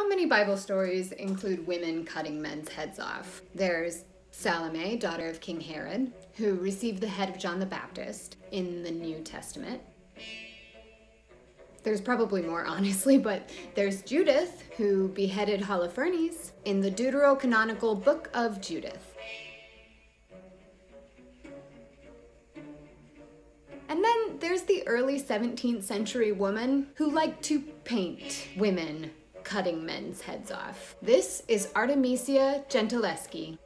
How many Bible stories include women cutting men's heads off? There's Salome, daughter of King Herod, who received the head of John the Baptist in the New Testament. There's probably more, honestly, but there's Judith, who beheaded Holofernes in the Deuterocanonical Book of Judith. And then there's the early 17th century woman who liked to paint women cutting men's heads off. This is Artemisia Gentileschi.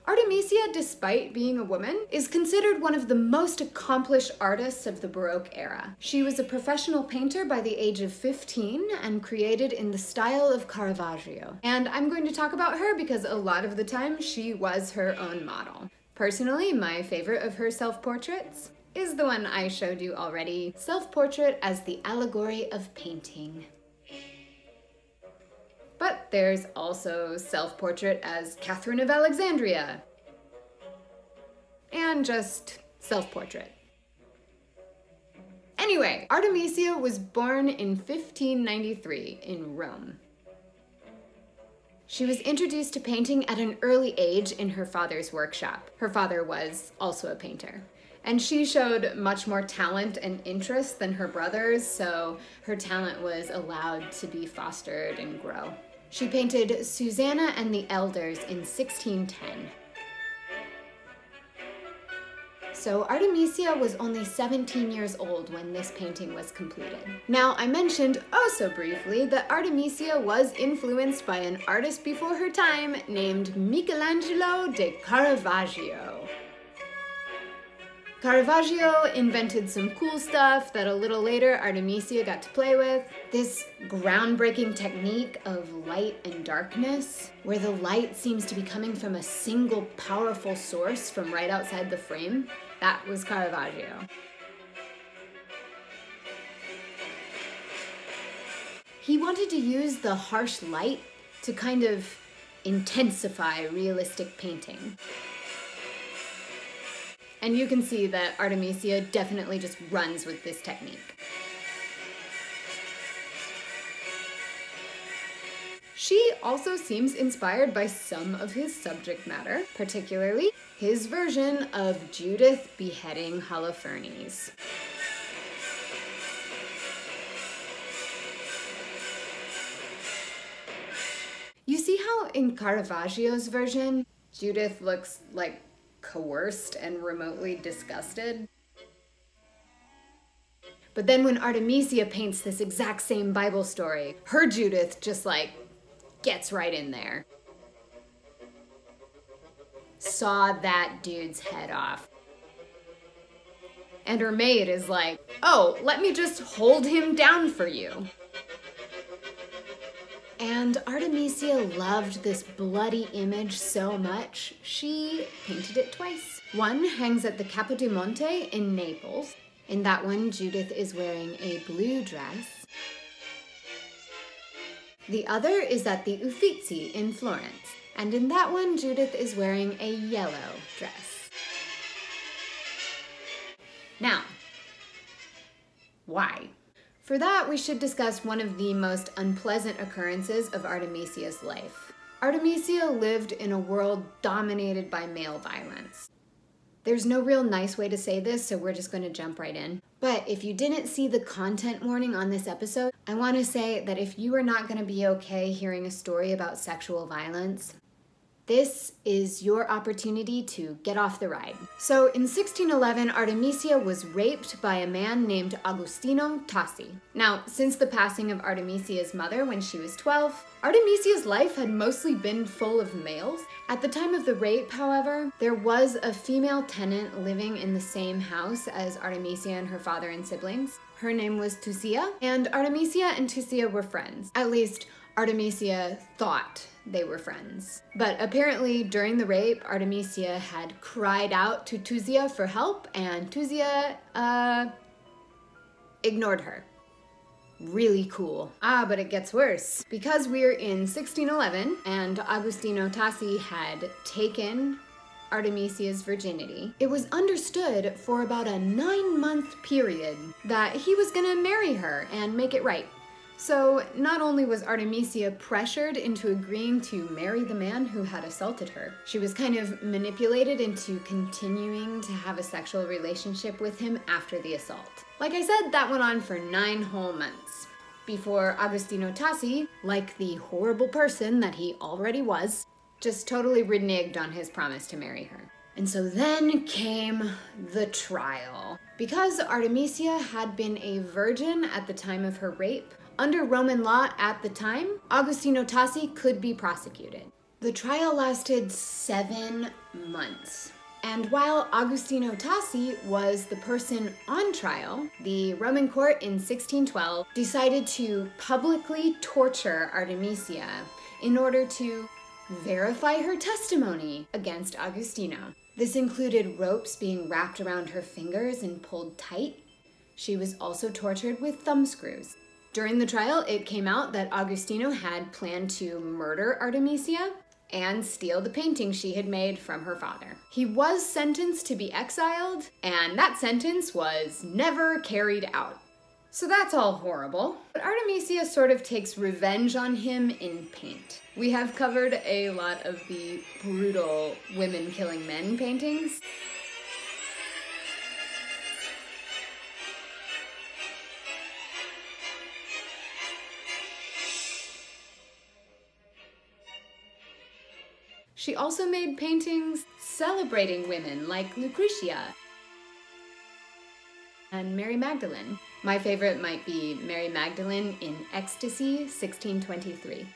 Artemisia, despite being a woman, is considered one of the most accomplished artists of the Baroque era. She was a professional painter by the age of 15 and created in the style of Caravaggio. And I'm going to talk about her because a lot of the time she was her own model. Personally, my favorite of her self-portraits is the one I showed you already, Self-Portrait as the Allegory of Painting. But there's also Self-Portrait as Catherine of Alexandria, and just Self-Portrait. Anyway, Artemisia was born in 1593 in Rome. She was introduced to painting at an early age in her father's workshop. Her father was also a painter. And she showed much more talent and interest than her brothers, so her talent was allowed to be fostered and grow. She painted Susanna and the Elders in 1610. So Artemisia was only 17 years old when this painting was completed. Now, I mentioned oh so briefly that Artemisia was influenced by an artist before her time named Michelangelo de Caravaggio. Caravaggio invented some cool stuff that a little later Artemisia got to play with. This groundbreaking technique of light and darkness, where the light seems to be coming from a single powerful source from right outside the frame, that was Caravaggio. He wanted to use the harsh light to kind of intensify realistic painting. And you can see that Artemisia definitely just runs with this technique. She also seems inspired by some of his subject matter, particularly his version of Judith beheading Holofernes. You see how in Caravaggio's version, Judith looks like coerced and remotely disgusted? But then when Artemisia paints this exact same Bible story, her Judith just like gets right in there. Saw that dude's head off. And her maid is like, oh, let me just hold him down for you. And Artemisia loved this bloody image so much, she painted it twice. One hangs at the Capo di Monte in Naples. In that one, Judith is wearing a blue dress. The other is at the Uffizi in Florence. And in that one, Judith is wearing a yellow dress. Now, why? For that, we should discuss one of the most unpleasant occurrences of Artemisia's life. Artemisia lived in a world dominated by male violence. There's no real nice way to say this, so we're just going to jump right in. But if you didn't see the content warning on this episode, I want to say that if you are not going to be okay hearing a story about sexual violence, this is your opportunity to get off the ride. So in 1611, Artemisia was raped by a man named Agostino Tassi. Now, since the passing of Artemisia's mother when she was 12, Artemisia's life had mostly been full of males. At the time of the rape, however, there was a female tenant living in the same house as Artemisia and her father and siblings. Her name was Tusia, and Artemisia and Tusia were friends. At least, Artemisia thought they were friends. But apparently during the rape, Artemisia had cried out to Tusia for help, and Tusia ignored her. Really cool. But it gets worse. Because we're in 1611 and Agostino Tassi had taken Artemisia's virginity, it was understood for about a 9-month period that he was gonna marry her and make it right. So not only was Artemisia pressured into agreeing to marry the man who had assaulted her, she was kind of manipulated into continuing to have a sexual relationship with him after the assault. Like I said, that went on for 9 whole months, before Agostino Tassi, like the horrible person that he already was, just totally reneged on his promise to marry her. And so then came the trial. Because Artemisia had been a virgin at the time of her rape, under Roman law at the time, Agostino Tassi could be prosecuted. The trial lasted 7 months. And while Agostino Tassi was the person on trial, the Roman court in 1612 decided to publicly torture Artemisia in order to verify her testimony against Agostino. This included ropes being wrapped around her fingers and pulled tight. She was also tortured with thumb screws. During the trial, it came out that Agostino had planned to murder Artemisia and steal the painting she had made from her father. He was sentenced to be exiled, and that sentence was never carried out. So that's all horrible. But Artemisia sort of takes revenge on him in paint. We have covered a lot of the brutal women killing men paintings. She also made paintings celebrating women like Lucretia and Mary Magdalene. My favorite might be Mary Magdalene in Ecstasy, 1623.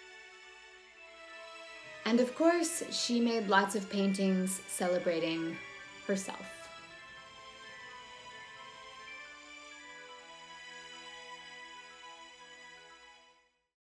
And of course, she made lots of paintings celebrating herself.